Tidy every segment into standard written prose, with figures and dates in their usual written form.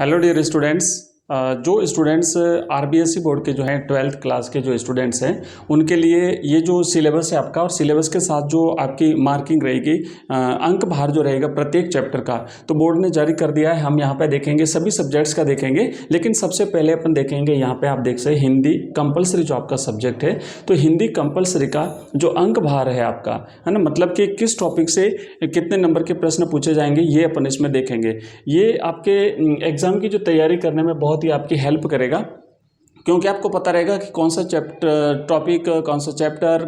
Hello dear students. जो students RBSE board के जो हैं 12th क्लास के जो स्टूडेंट्स हैं उनके लिए ये जो सिलेबस है आपका, और सिलेबस के साथ जो आपकी मार्किंग रहेगी, अंक भार जो रहेगा प्रत्येक चैप्टर का, तो बोर्ड ने जारी कर दिया है। हम यहाँ पे देखेंगे, सभी सब्जेक्ट्स का देखेंगे, लेकिन सबसे पहले अपन देखेंगे यहाँ पे आप देख सकते हैं हिंदी कंपलसरी जो आपका सब्जेक्ट है। तो हिंदी कंपलसरी का जो अंक भार है आपका, है ना, मतलब कि किस टॉपिक से कितने नंबर के प्रश्न पूछे जाएंगे, ये अपन इसमें देखेंगे। ये आपके एग्जाम की जो तैयारी करने में बहुत ही आपकी हेल्प करेगा, क्योंकि आपको पता रहेगा कि कौन सा चैप्टर टॉपिक, कौन सा चैप्टर,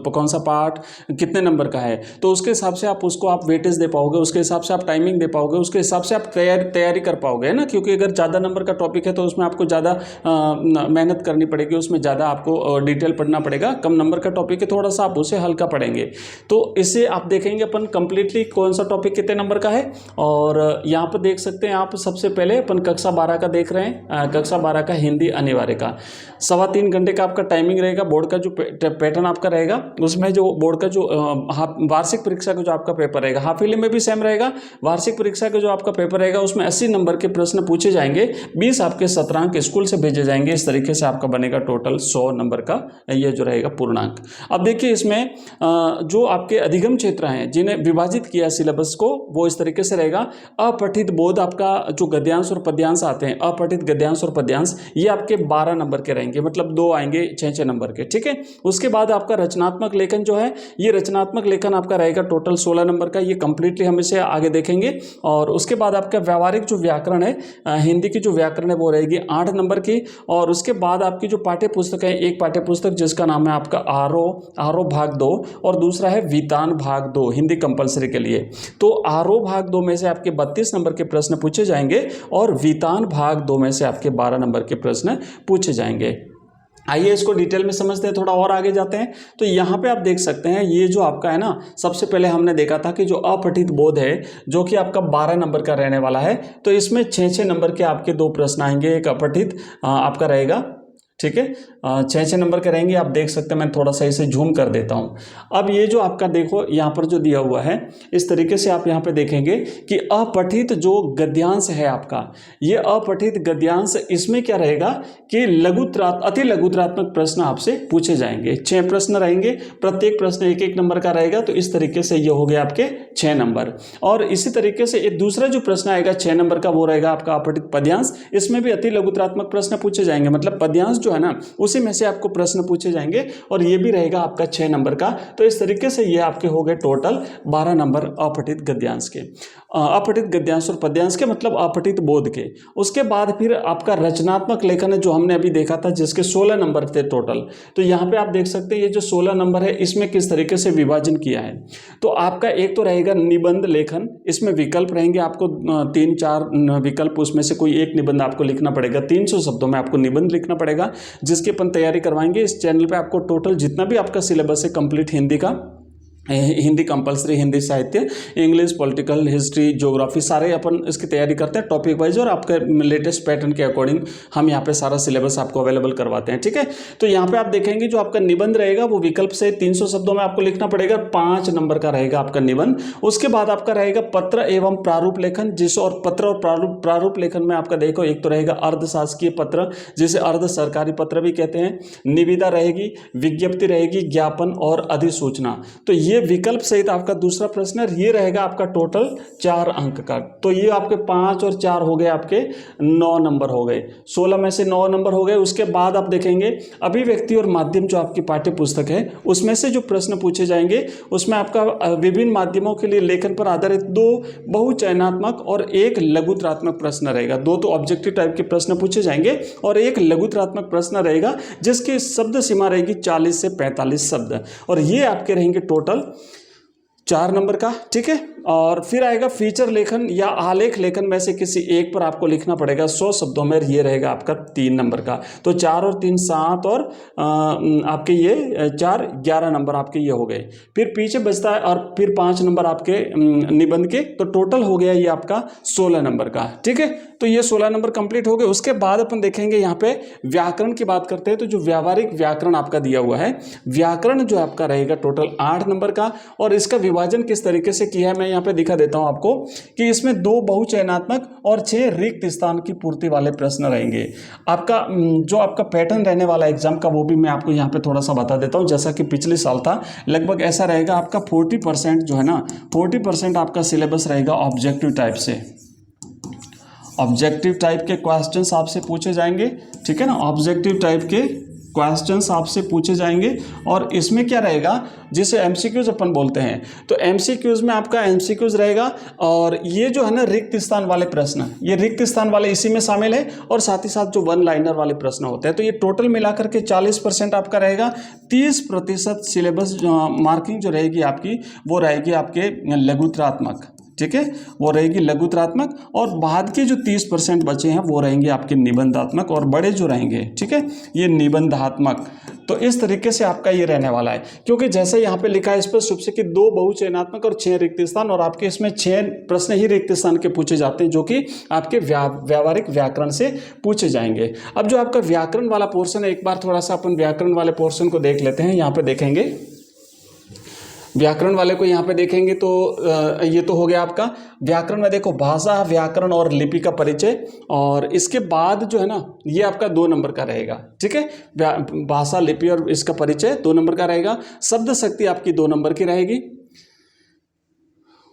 कौन सा पार्ट कितने नंबर का है। तो उसके हिसाब से आप उसको आप वेटेज दे पाओगे, उसके हिसाब से आप टाइमिंग दे पाओगे, उसके हिसाब से आप तैयारी कर पाओगे, है ना। क्योंकि अगर ज़्यादा नंबर का टॉपिक है तो उसमें आपको ज़्यादा मेहनत करनी पड़ेगी, उसमें ज़्यादा आपको डिटेल पढ़ना पड़ेगा। कम नंबर का टॉपिक है, थोड़ा सा आप उसे हल्का पढ़ेंगे। तो इससे आप देखेंगे अपन कंप्लीटली कौन सा टॉपिक कितने नंबर का है। और यहाँ पर देख सकते हैं आप, सबसे पहले अपन कक्षा 12 का देख रहे हैं। कक्षा 12 का हिंदी अनिवार्य का 3.25 घंटे का आपका टाइमिंग रहेगा। बोर्ड का जो पैटर्न आपका रहेगा, उसमें जो बोर्ड का जो वार्षिक परीक्षा का जो आपका पेपर रहेगा, हाफ ईयरली में भी सेम रहेगा। वार्षिक परीक्षा का जो आपका पेपर रहेगा उसमें 80 नंबर के प्रश्न पूछे जाएंगे, 20 आपके सत्रांक स्कूल से भेजे जाएंगे। इस तरीके से आपका बनेगा टोटल 100 नंबर का ये जो रहेगा पूर्णांक। अब देखिए, इसमें जो आपके अधिगम क्षेत्र हैं जिन्हें विभाजित किया सिलेबस को, वो इस तरीके से रहेगा। अपठित बोध आपका जो गद्यांश और पद्यांश आते हैं, अपठित गद्यांश और पद्यांश, ये आपके 12 नंबर के रहेंगे, मतलब 2 आएंगे 6-6 नंबर के, ठीक है। उसके बाद आपका रचनात्मक लेखन जो है, ये रचनात्मक लेखन आपका रहेगा टोटल 16 नंबर का। ये कंप्लीटली हम इसे आगे देखेंगे। और उसके बाद आपका व्यवहारिक जो व्याकरण है, हिंदी की जो व्याकरण है, वो रहेगी 8 नंबर की। और उसके बाद आपकी जो पाठ्य पुस्तक है, एक पाठ्य पुस्तक जिसका नाम है आपका आरोह भाग 2, और दूसरा है वितान भाग 2 हिंदी कंपलसरी के लिए। तो आरोह भाग 2 में से आपके 32 नंबर के प्रश्न पूछे जाएंगे, और वितान भाग 2 में से आपके 12 नंबर के प्रश्न पूछे जाएंगे। आइए इसको डिटेल में समझते हैं, थोड़ा और आगे जाते हैं। तो यहाँ पे आप देख सकते हैं, ये जो आपका है ना, सबसे पहले हमने देखा था कि जो अपठित बोध है, जो कि आपका 12 नंबर का रहने वाला है, तो इसमें 6-6 नंबर के आपके 2 प्रश्न आएंगे। एक अपठित आपका रहेगा, ठीक है, 6-6 नंबर के रहेंगे। आप देख सकते हैं, मैं थोड़ा सा इसे झूम कर देता हूं। अब ये जो आपका देखो यहाँ पर जो दिया हुआ है, इस तरीके से आप यहाँ पे देखेंगे कि अपठित जो गद्यांश है आपका, ये अपठित गद्यांश, इसमें क्या रहेगा कि अति लघुतरात्मक प्रश्न आपसे पूछे जाएंगे। 6 प्रश्न रहेंगे, प्रत्येक प्रश्न 1-1 नंबर का रहेगा। तो इस तरीके से ये हो गया आपके 6 नंबर। और इसी तरीके से एक दूसरा जो प्रश्न आएगा 6 नंबर का, वो रहेगा आपका अपठित पद्यांश। इसमें भी अति लघुतरात्मक प्रश्न पूछे जाएंगे, मतलब पद्यांश जो है ना, उसी में से आपको प्रश्न पूछे जाएंगे, और ये भी रहेगा आपका 6 नंबर का। तो इस तरीके से ये आपके हो गए टोटल 12 नंबर अपठित गद्यांश के, अपठित गद्यांश और पद्यांश के, मतलब अपठित बोध के। उसके बाद फिर आपका रचनात्मक लेखन है, जो हमने अभी देखा था, जिसके 16 नंबर थे टोटल। तो यहाँ पे आप देख सकते हैं, ये जो 16 नंबर है, इसमें किस तरीके से विभाजन किया है। तो आपका एक तो रहेगा निबंध लेखन, इसमें विकल्प रहेंगे आपको 3-4 विकल्प, उसमें से कोई एक निबंध आपको लिखना पड़ेगा। 300 शब्दों में आपको निबंध लिखना पड़ेगा, जिसकी अपन तैयारी करवाएंगे। इस चैनल पे आपको टोटल जितना भी आपका सिलेबस है कंप्लीट हिंदी का, हिंदी कंपलसरी, हिंदी साहित्य, इंग्लिश, पॉलिटिकल, हिस्ट्री, ज्योग्राफी, सारे अपन इसकी तैयारी करते हैं टॉपिक वाइज, और आपके लेटेस्ट पैटर्न के अकॉर्डिंग हम यहाँ पे सारा सिलेबस आपको अवेलेबल करवाते हैं, ठीक है। तो यहाँ पे आप देखेंगे, जो आपका निबंध रहेगा वो विकल्प से 300 शब्दों में आपको लिखना पड़ेगा, 5 नंबर का रहेगा आपका निबंध। उसके बाद आपका रहेगा पत्र एवं प्रारूप लेखन, और पत्र और प्रारूप लेखन में आपका देखो, एक तो रहेगा अर्धशासकीय पत्र, जिसे अर्ध सरकारी पत्र भी कहते हैं, निविदा रहेगी, विज्ञप्ति रहेगी, ज्ञापन और अधिसूचना। तो ये विकल्प सहित आपका दूसरा प्रश्न ये रहेगा आपका टोटल 4 अंक का। तो ये आपके 5 और 4 हो गए, आपके 9 नंबर हो गए। 16 में से 9 नंबर हो गए। उसके बाद आप देखेंगे अभिव्यक्ति और माध्यम, जो आपकी पाठ्य पुस्तक है, उसमें से जो प्रश्न पूछे जाएंगे, उसमें आपका विभिन्न माध्यमों के लिए लेखन पर आधारित 2 बहुचयनात्मक और 1 लघुतरात्मक प्रश्न रहेगा। 2 तो ऑब्जेक्टिव टाइप के प्रश्न पूछे जाएंगे, और 1 लघुतरात्मक प्रश्न रहेगा, जिसकी शब्द सीमा रहेगी 40 से 45 शब्द। और ये आपके रहेंगे टोटल 4 नंबर का, ठीक है। और फिर आएगा फीचर लेखन या आलेख लेखन में से किसी एक पर आपको लिखना पड़ेगा 100 शब्दों में, ये रहेगा आपका 3 नंबर का। तो 4 और 3 7, और आपके ये 4 11 नंबर आपके ये हो गए। फिर पीछे बचता है, और फिर 5 नंबर आपके निबंध के। तो टोटल हो गया ये आपका 16 नंबर का, ठीक है। तो ये 16 नंबर कंप्लीट हो गए। उसके बाद अपन देखेंगे यहाँ पे व्याकरण की बात करते हैं। तो जो व्यावहारिक व्याकरण आपका दिया हुआ है, व्याकरण जो आपका रहेगा टोटल 8 नंबर का। और इसका विभाजन किस तरीके से किया है, मैं यहाँ पे दिखा देता हूँ आपको कि इसमें 2 बहुचयनात्मक और 6 रिक्त स्थान की पूर्ति वाले प्रश्न रहेंगे। आपका जो आपका पैटर्न रहने वाला एग्जाम का वो भी मैं आपको यहाँ पे थोड़ा सा बता देता हूँ। जैसा कि पिछले साल था, लगभग ऐसा रहेगा आपका 40% जो है ना, 40% आपका सिलेबस रहेगा ऑब्जेक्टिव टाइप से। ऑब्जेक्टिव टाइप के क्वेश्चंस आपसे पूछे जाएंगे, ठीक है ना, ऑब्जेक्टिव टाइप के क्वेश्चंस आपसे पूछे जाएंगे। और इसमें क्या रहेगा, जिसे एमसीक्यूज अपन बोलते हैं, तो एमसीक्यूज में आपका एमसीक्यूज रहेगा। और ये जो है ना रिक्त स्थान वाले प्रश्न, ये रिक्त स्थान वाले इसी में शामिल है, और साथ ही साथ जो 1 लाइनर वाले प्रश्न होते हैं। तो ये टोटल मिलाकर के 40% आपका रहेगा। 30% सिलेबस मार्किंग जो रहेगी आपकी, वो रहेगी आपके लघुत्रात्मक, ठीक है, वो रहेगी लघुत्रात्मक। और बाद के जो 30% बचे हैं वो रहेंगे आपके निबंधात्मक, और बड़े जो रहेंगे, ठीक है, ये निबंधात्मक। तो इस तरीके से आपका ये रहने वाला है, क्योंकि जैसे यहाँ पे लिखा है स्पष्ट रूप से कि 2 बहुचयनात्मक और 6 रिक्त स्थान, और आपके इसमें 6 प्रश्न ही रिक्त स्थान के पूछे जाते हैं, जो कि आपके व्यावहारिक व्याकरण से पूछे जाएंगे। अब जो आपका व्याकरण वाला पोर्शन है, एक बार थोड़ा सा अपन व्याकरण वाले पोर्शन को देख लेते हैं। यहाँ पे देखेंगे व्याकरण वाले को, यहाँ पे देखेंगे तो ये तो हो गया आपका व्याकरण में। देखो, भाषा, व्याकरण और लिपि का परिचय, और इसके बाद जो है ना ये आपका 2 नंबर का रहेगा, ठीक है। भाषा, लिपि और इसका परिचय 2 नंबर का रहेगा। शब्द शक्ति आपकी 2 नंबर की रहेगी।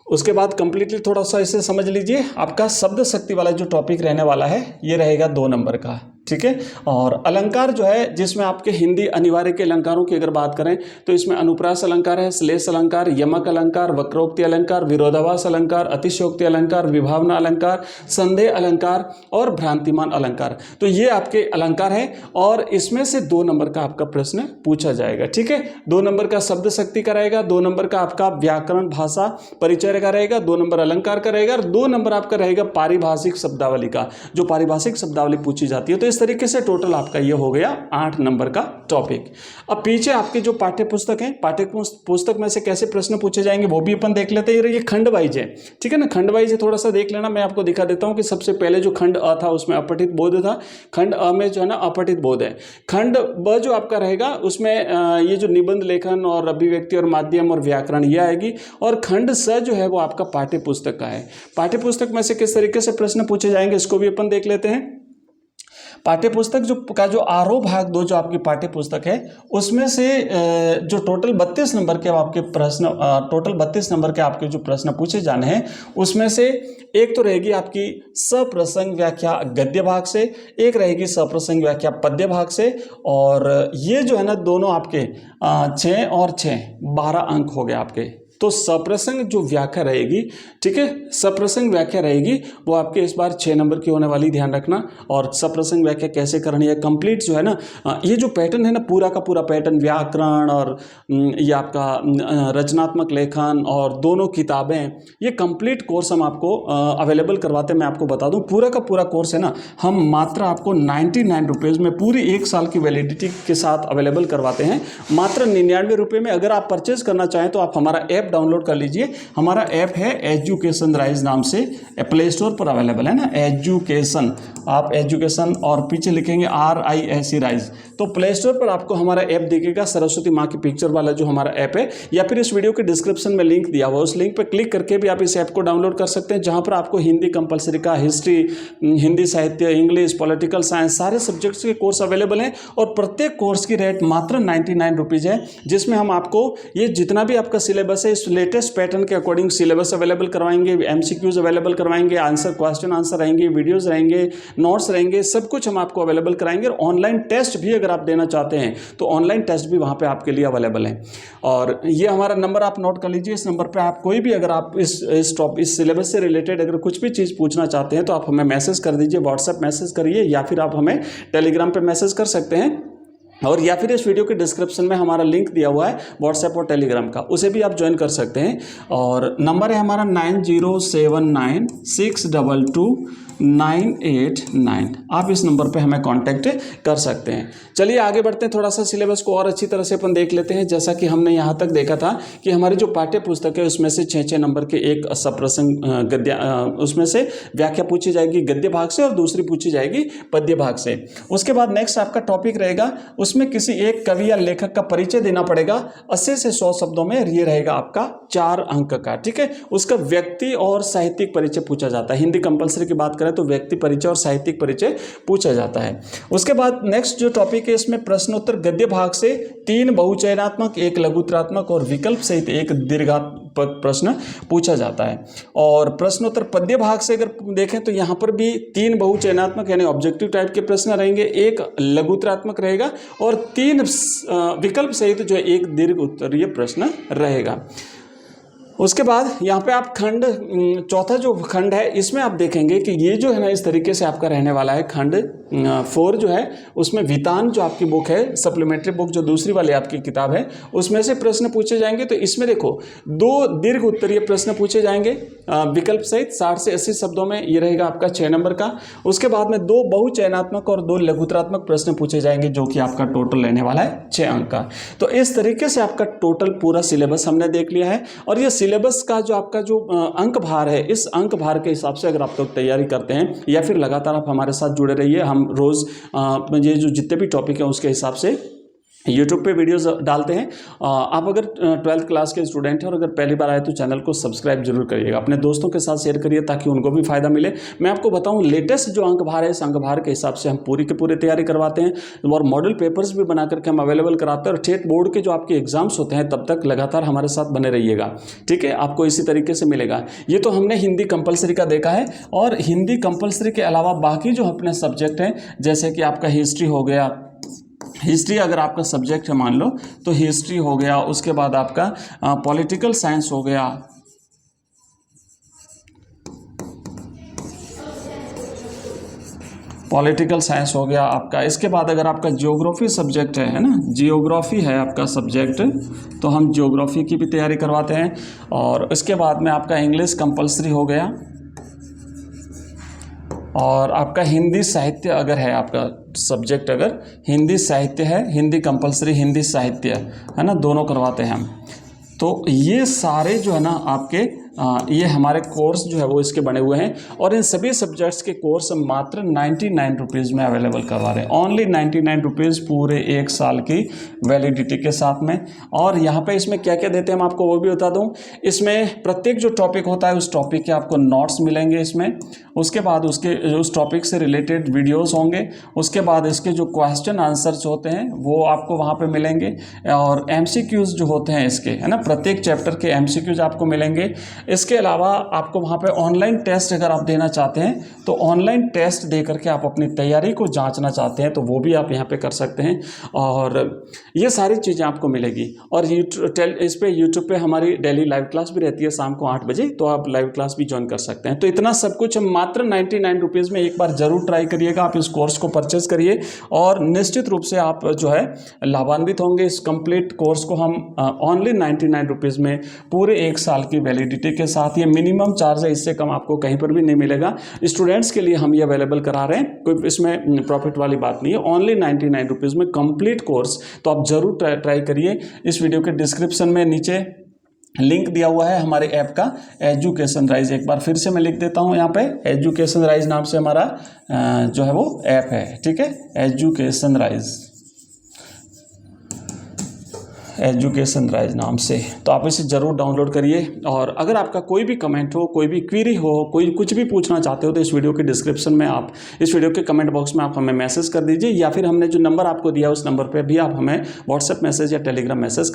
उसके बाद कंप्लीटली थोड़ा सा इसे समझ लीजिए, आपका शब्द शक्ति वाला जो टॉपिक रहने वाला है ये रहेगा 2 नंबर का, ठीक है। और अलंकार जो है, जिसमें आपके हिंदी अनिवार्य के अलंकारों की अगर बात करें तो इसमें अनुप्रास अलंकार है, श्लेष अलंकार, यमक अलंकार, वक्रोक्ति अलंकार, विरोधाभास अलंकार, अतिशयोक्ति अलंकार, विभावना अलंकार, संदेह अलंकार और भ्रांतिमान अलंकार। तो ये आपके अलंकार है, और इसमें से 2 नंबर का आपका प्रश्न पूछा जाएगा, ठीक है। 2 नंबर का शब्द शक्ति का रहेगा, 2 नंबर का आपका व्याकरण भाषा परिचय का रहेगा, 2 नंबर अलंकार का रहेगा, और 2 नंबर आपका रहेगा पारिभाषिक शब्दावली का, जो पारिभाषिक शब्दावली पूछी जाती है। तो इस तरीके से टोटल आपका ये हो गया 8 नंबर का टॉपिक। अब पीछे आपके जो पाठ्य पुस्तक है, पाठ्य पुस्तक में से कैसे प्रश्न पूछे जाएंगे वो भी अपन देख लेते हैं। ये खंड वाइज है, ठीक है ना, खंड वाइज है, थोड़ा सा देख लेना। मैं आपको दिखा देता हूं कि सबसे पहले जो खंड अ था उसमें अपठित बोध था, खंड अ में जो है ना अपठित बोध है। खंड ब जो आपका रहेगा उसमें ये जो निबंध लेखन और अभिव्यक्ति और माध्यम और व्याकरण ये आएगी, और खंड स जो है वो आपका पाठ्य पुस्तक का है। पाठ्य पुस्तक में से किस तरीके से प्रश्न पूछे जाएंगे इसको भी अपन देख लेते हैं। पाठ्य पुस्तक जो आरोह भाग 2 जो आपकी पाठ्य पुस्तक है, उसमें से जो टोटल 32 नंबर के आपके प्रश्न, टोटल 32 नंबर के आपके जो प्रश्न पूछे जाने हैं, उसमें से एक तो रहेगी आपकी सप्रसंग व्याख्या गद्य भाग से, एक रहेगी सप्रसंग व्याख्या पद्य भाग से, और ये जो है ना दोनों आपके 6 और 6 12 अंक हो गए आपके। तो सप्रसंग जो व्याख्या रहेगी, ठीक है, सप्रसंग व्याख्या रहेगी वो आपके इस बार 6 नंबर की होने वाली, ध्यान रखना। और सप्रसंग व्याख्या कैसे करनी है कंप्लीट जो है ना, ये जो पैटर्न है ना पूरा का पूरा पैटर्न, व्याकरण और ये आपका रचनात्मक लेखन और दोनों किताबें, ये कंप्लीट कोर्स हम आपको अवेलेबल करवाते हैं। मैं आपको बता दूं पूरा का पूरा कोर्स है ना, हम मात्र आपको 99 रुपीज़ में पूरी 1 साल की वैलिडिटी के साथ अवेलेबल करवाते हैं, मात्र 99 रुपये में। अगर आप परचेज करना चाहें तो आप हमारा ऐप डाउनलोड कर लीजिए। हमारा ऐप है एजुकेशन राइज नाम से, प्ले स्टोर पर अवेलेबल है ना, एजुकेशन, आप एजुकेशन और पीछे लिखेंगे RISE राइज, तो प्ले स्टोर पर आपको हमारा ऐप दिखेगा, सरस्वती माँ की पिक्चर वाला जो हमारा ऐप है, या फिर इस वीडियो के डिस्क्रिप्शन में लिंक दिया हुआ, उस लिंक पर क्लिक करके भी आप इस ऐप को डाउनलोड कर सकते हैं, जहाँ पर आपको हिंदी कंपलसरी का, हिस्ट्री, हिंदी साहित्य, इंग्लिश, पॉलिटिकल साइंस, सारे सब्जेक्ट्स के कोर्स अवेलेबल हैं। और प्रत्येक कोर्स की रेट मात्र 99 रुपीज़ है, जिसमें हम आपको ये जितना भी आपका सिलेबस है इस लेटेस्ट पैटर्न के अकॉर्डिंग सिलेबस अवेलेबल करवाएंगे, MCQs अवेलेबल करवाएंगे, क्वेश्चन आंसर रहेंगे, वीडियोस रहेंगे, नोट्स रहेंगे, सब कुछ हम आपको अवेलेबल कराएंगे। और ऑनलाइन टेस्ट भी अगर आप देना चाहते हैं तो ऑनलाइन टेस्ट भी वहाँ पे आपके लिए अवेलेबल है। और ये हमारा नंबर आप नोट कर लीजिए, इस नंबर पर आप कोई भी अगर आप इस सिलेबस से रिलेटेड अगर कुछ भी चीज़ पूछना चाहते हैं तो आप हमें मैसेज कर दीजिए, व्हाट्सएप मैसेज करिए, या फिर आप हमें टेलीग्राम पर मैसेज कर सकते हैं, और या फिर इस वीडियो के डिस्क्रिप्शन में हमारा लिंक दिया हुआ है व्हाट्सएप और टेलीग्राम का, उसे भी आप ज्वाइन कर सकते हैं। और नंबर है हमारा 907962 989। आप इस नंबर पे हमें कांटेक्ट कर सकते हैं। चलिए आगे बढ़ते हैं, थोड़ा सा सिलेबस को और अच्छी तरह से अपन देख लेते हैं। जैसा कि हमने यहाँ तक देखा था कि हमारी जो पाठ्य पुस्तक है उसमें से 6 नंबर के एक सप्रसंग गद्य उसमें से व्याख्या पूछी जाएगी गद्य भाग से और दूसरी पूछी जाएगी पद्य भाग से। उसके बाद नेक्स्ट आपका टॉपिक रहेगा, उसमें किसी एक कवि या लेखक का परिचय देना पड़ेगा 80 से 100 शब्दों में। ये रहेगा आपका 4 अंक का, ठीक है। उसका व्यक्ति और साहित्यिक परिचय पूछा जाता है। हिंदी कंपलसरी की बात करें तो व्यक्ति परिचय और साहित्यिक परिचय पूछा जाता है। उसके बाद नेक्स्ट जो टॉपिक है इसमें प्रश्नोत्तर गद्य भाग से 3 बहुचयनात्मक, 1 लघुत्तरात्मक और विकल्प सहित 1 दीर्घात्मक प्रश्न पूछा जाता है। और प्रश्नोत्तर पद्य भाग से अगर देखें तो यहाँ पर भी 3 बहुचयनात्मक यानी ऑब्जेक्टिव टाइप के प्रश्न रहेंगे, 1 लघुत्तरात्मक रहेगा और 3 विकल्प सहित जो 1 दीर्घ उत्तरीय प्रश्न रहेगा। उसके बाद यहाँ पे आप खंड, चौथा जो खंड है इसमें आप देखेंगे कि ये जो है ना इस तरीके से आपका रहने वाला है। खंड 4 जो है उसमें वितान जो आपकी बुक है, सप्लीमेंट्री बुक जो दूसरी वाली आपकी किताब है, उसमें से प्रश्न पूछे जाएंगे। तो इसमें देखो 2 दीर्घ उत्तरीय प्रश्न पूछे जाएंगे विकल्प सहित 60 से 80 शब्दों में। ये रहेगा आपका 6 नंबर का। उसके बाद में 2 बहुचयनात्मक और 2 लघुत्तरात्मक प्रश्न पूछे जाएंगे जो कि आपका टोटल रहने वाला है 6 अंक का। तो इस तरीके से आपका टोटल पूरा सिलेबस हमने देख लिया है। और ये सिलेबस का जो आपका जो अंक भार है, इस अंक भार के हिसाब से अगर आप लोग तैयारी करते हैं या फिर लगातार आप हमारे साथ जुड़े रहिए, हम रोज़ ये जो जितने भी टॉपिक हैं उसके हिसाब से यूट्यूब पे वीडियोस डालते हैं। आप अगर 12th क्लास के स्टूडेंट हैं और अगर पहली बार आए तो चैनल को सब्सक्राइब जरूर करिएगा, अपने दोस्तों के साथ शेयर करिए ताकि उनको भी फायदा मिले। मैं आपको बताऊं लेटेस्ट जो अंक भार है इस अंक भार के हिसाब से हम पूरी की पूरी तैयारी करवाते हैं और मॉडल पेपर्स भी बना करके हम अवेलेबल कराते हैं। और स्टेट बोर्ड के जो आपके एग्जाम्स होते हैं तब तक लगातार हमारे साथ बने रहिएगा, ठीक है। आपको इसी तरीके से मिलेगा। ये तो हमने हिंदी कंपलसरी का देखा है। और हिंदी कंपलसरी के अलावा बाकी जो अपने सब्जेक्ट हैं जैसे कि आपका हिस्ट्री हो गया, हिस्ट्री अगर आपका सब्जेक्ट है मान लो तो हिस्ट्री हो गया। उसके बाद आपका पॉलिटिकल साइंस हो गया, पॉलिटिकल साइंस हो गया आपका। इसके बाद अगर आपका जियोग्राफी सब्जेक्ट है ना, जियोग्राफी है आपका सब्जेक्ट, तो हम जियोग्राफी की भी तैयारी करवाते हैं। और इसके बाद में आपका इंग्लिश कंपलसरी हो गया। और आपका हिंदी साहित्य अगर है आपका सब्जेक्ट, अगर हिंदी साहित्य है, हिंदी कंपलसरी हिंदी साहित्य है ना, दोनों करवाते हैं हम। तो ये सारे जो है ना आपके ये हमारे कोर्स जो है वो इसके बने हुए हैं। और इन सभी सब्जेक्ट्स के कोर्स हम मात्र 99 रुपीज़ में अवेलेबल करवा रहे हैं। ओनली 99 रुपीज़ पूरे 1 साल की वैलिडिटी के साथ में। और यहाँ पे इसमें क्या क्या देते हैं हम आपको वो भी बता दूँ। इसमें प्रत्येक जो टॉपिक होता है उस टॉपिक के आपको नोट्स मिलेंगे इसमें। उसके बाद उसके उस टॉपिक से रिलेटेड वीडियोस होंगे। उसके बाद इसके जो क्वेश्चन आंसर्स होते हैं वो आपको वहाँ पे मिलेंगे। और MCQs जो होते हैं इसके, है ना, प्रत्येक चैप्टर के MCQs आपको मिलेंगे। इसके अलावा आपको वहाँ पे ऑनलाइन टेस्ट अगर आप देना चाहते हैं तो ऑनलाइन टेस्ट दे करके आप अपनी तैयारी को जांचना चाहते हैं तो वो भी आप यहाँ पे कर सकते हैं। और ये सारी चीज़ें आपको मिलेगी। और इस पे यूट्यूब पे हमारी डेली लाइव क्लास भी रहती है शाम को 8 बजे, तो आप लाइव क्लास भी ज्वाइन कर सकते हैं। तो इतना सब कुछ मात्र 99 रुपीज़ में एक बार ज़रूर ट्राई करिएगा। आप इस कोर्स को परचेज़ करिए और निश्चित रूप से आप जो है लाभान्वित होंगे। इस कंप्लीट कोर्स को हम ओनली 99 रुपीज़ में पूरे 1 साल की वैलिडिटी के साथ, ये मिनिमम चार्ज है, इससे कम आपको कहीं पर भी नहीं मिलेगा। स्टूडेंट्स के लिए हम ये अवेलेबल करा रहे हैं, कोई इसमें प्रॉफिट वाली बात नहीं है। ओनली 99 रुपीज़ में कंप्लीट कोर्स। तो आप ज़रूर ट्राई करिए। इस वीडियो के डिस्क्रिप्शन में नीचे लिंक दिया हुआ है हमारे ऐप का, एजुकेशन राइज। एक बार फिर से मैं लिख देता हूँ यहाँ पे, एजुकेशन राइज नाम से हमारा जो है वो ऐप है, ठीक है, एजुकेशन राइज नाम से। तो आप इसे ज़रूर डाउनलोड करिए। और अगर आपका कोई भी कमेंट हो, कोई भी क्वेरी हो, कोई कुछ भी पूछना चाहते हो तो इस वीडियो के डिस्क्रिप्शन में आप, इस वीडियो के कमेंट बॉक्स में आप हमें मैसेज कर दीजिए, या फिर हमने जो नंबर आपको दिया उस नंबर पर भी आप हमें व्हाट्सएप मैसेज या टेलीग्राम मैसेज